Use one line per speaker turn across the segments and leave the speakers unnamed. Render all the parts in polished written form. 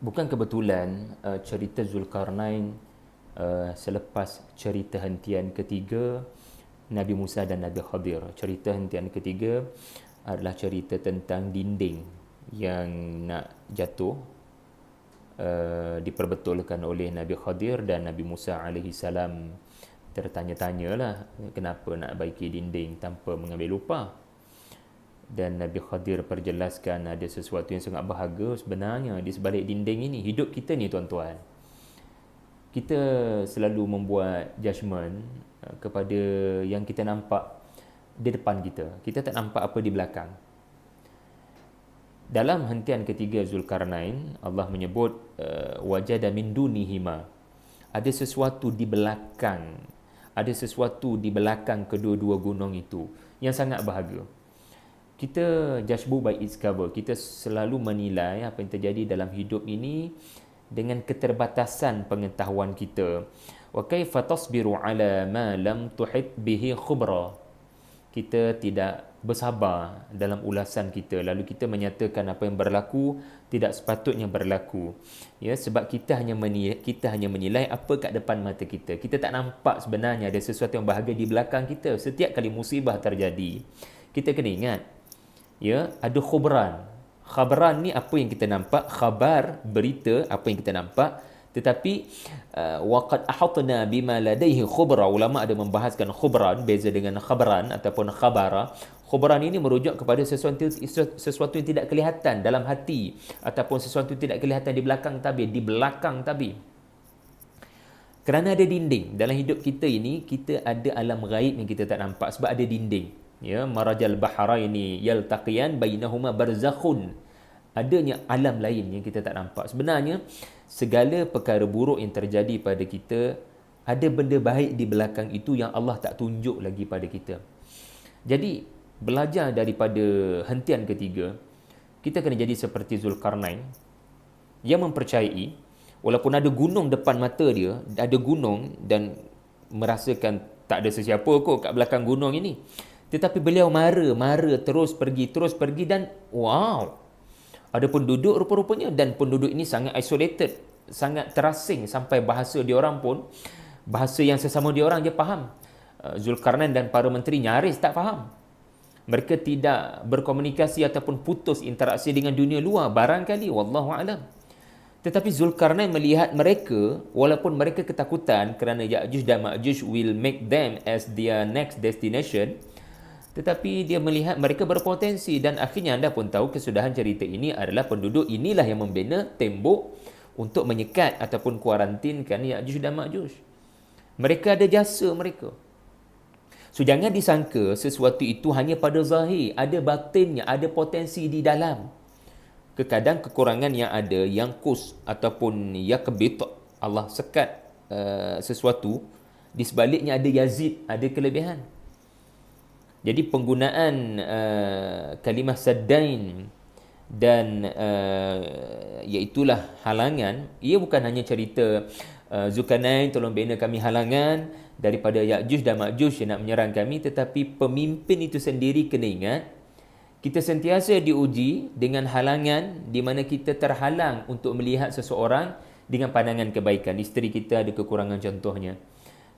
Bukan kebetulan cerita Zulkarnain selepas cerita hentian ketiga Nabi Musa dan Nabi Khadir. Cerita hentian ketiga adalah cerita tentang dinding yang nak jatuh, diperbetulkan oleh Nabi Khadir, dan Nabi Musa alaihi salam tertanya-tanyalah kenapa nak baiki dinding tanpa mengambil upah. Dan Nabi Khadir perjelaskan ada sesuatu yang sangat berharga sebenarnya di sebalik dinding ini. Hidup kita ni tuan-tuan, kita selalu membuat judgement kepada yang kita nampak di depan kita. Kita tak nampak apa di belakang. Dalam hentian ketiga Zulkarnain, Allah menyebut wajada min dunihima. Ada sesuatu di belakang. Ada sesuatu di belakang kedua-dua gunung itu yang sangat berharga. Kita judge book by its cover. Kita selalu menilai apa yang terjadi dalam hidup ini dengan keterbatasan pengetahuan kita. Wa kaifa tasbiru ala ma lam tuhit bihi khubra. Kita tidak bersabar dalam ulasan kita, lalu kita menyatakan apa yang berlaku tidak sepatutnya berlaku. Ya, sebab kita hanya menilai apa kat depan mata kita. Kita tak nampak sebenarnya ada sesuatu yang berharga di belakang kita. Setiap kali musibah terjadi, kita kena ingat, ya, ada khubran. Khabaran ni apa yang kita nampak, khabar, berita, apa yang kita nampak. Tetapi waqad ahatna bima ladaihi khubra. Ulama ada membahaskan khubran beza dengan khabaran ataupun khabara. Khubran ini merujuk kepada sesuatu yang tidak kelihatan dalam hati, ataupun sesuatu yang tidak kelihatan di belakang tabir, di belakang tabir. Kerana ada dinding dalam hidup kita ini, kita ada alam ghaib yang kita tak nampak sebab ada dinding. Ya, marajal baharaini yaltaqiyan bainahuma barzakhun. Adanya alam lain yang kita tak nampak. Sebenarnya segala perkara buruk yang terjadi pada kita, ada benda baik di belakang itu yang Allah tak tunjuk lagi pada kita. Jadi belajar daripada hentian ketiga, kita kena jadi seperti Zulkarnain yang mempercayai walaupun ada gunung depan mata dia, ada gunung dan merasakan tak ada sesiapa kot kat belakang gunung ini, tetapi beliau mara terus pergi dan wow, ada penduduk rupa-rupanya, dan penduduk ini sangat isolated, sangat terasing sampai bahasa diorang pun, bahasa yang sesama diorang dia faham. Zulkarnain dan para menteri nyaris tak faham. Mereka tidak berkomunikasi ataupun putus interaksi dengan dunia luar, barangkali, wallahu alam. Tetapi Zulkarnain melihat mereka, walaupun mereka ketakutan kerana Ya'juj dan Ma'juj will make them as their next destination, tetapi dia melihat mereka berpotensi, dan akhirnya anda pun tahu kesudahan cerita ini adalah penduduk inilah yang membina tembok untuk menyekat ataupun kuarantinkan Ya'juj dan Ma'juj. Mereka ada jasa mereka. So jangan disangka sesuatu itu hanya pada zahir, ada batinnya, ada potensi di dalam. Kadang kekurangan yang ada, yang kus ataupun yakbit, Allah sekat sesuatu, di sebaliknya ada yazid, ada kelebihan. Jadi penggunaan kalimah saddain dan iaitulah halangan, ia bukan hanya cerita Zulkarnain tolong bina kami halangan daripada Ya'juj dan Ma'juj yang nak menyerang kami, tetapi pemimpin itu sendiri kena ingat, kita sentiasa diuji dengan halangan di mana kita terhalang untuk melihat seseorang dengan pandangan kebaikan. Isteri kita ada kekurangan contohnya,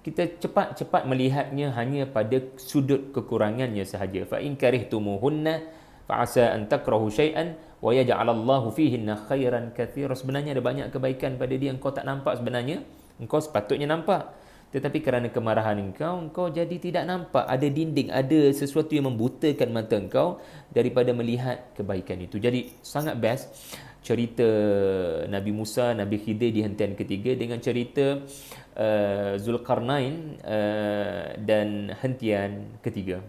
kita cepat-cepat melihatnya hanya pada sudut kekurangannya sahaja. Fa in karihtumuhunna fa asa an takrahu syai'an wa yaj'alallahu fihinna khairan katsira. Sebenarnya ada banyak kebaikan pada dia, engkau tak nampak sebenarnya, engkau sepatutnya nampak. Tetapi kerana kemarahan engkau jadi tidak nampak. Ada dinding, ada sesuatu yang membutakan mata engkau daripada melihat kebaikan itu. Jadi sangat best cerita Nabi Musa, Nabi Khidir di hentian ketiga dengan cerita Zulkarnain dan hentian ketiga.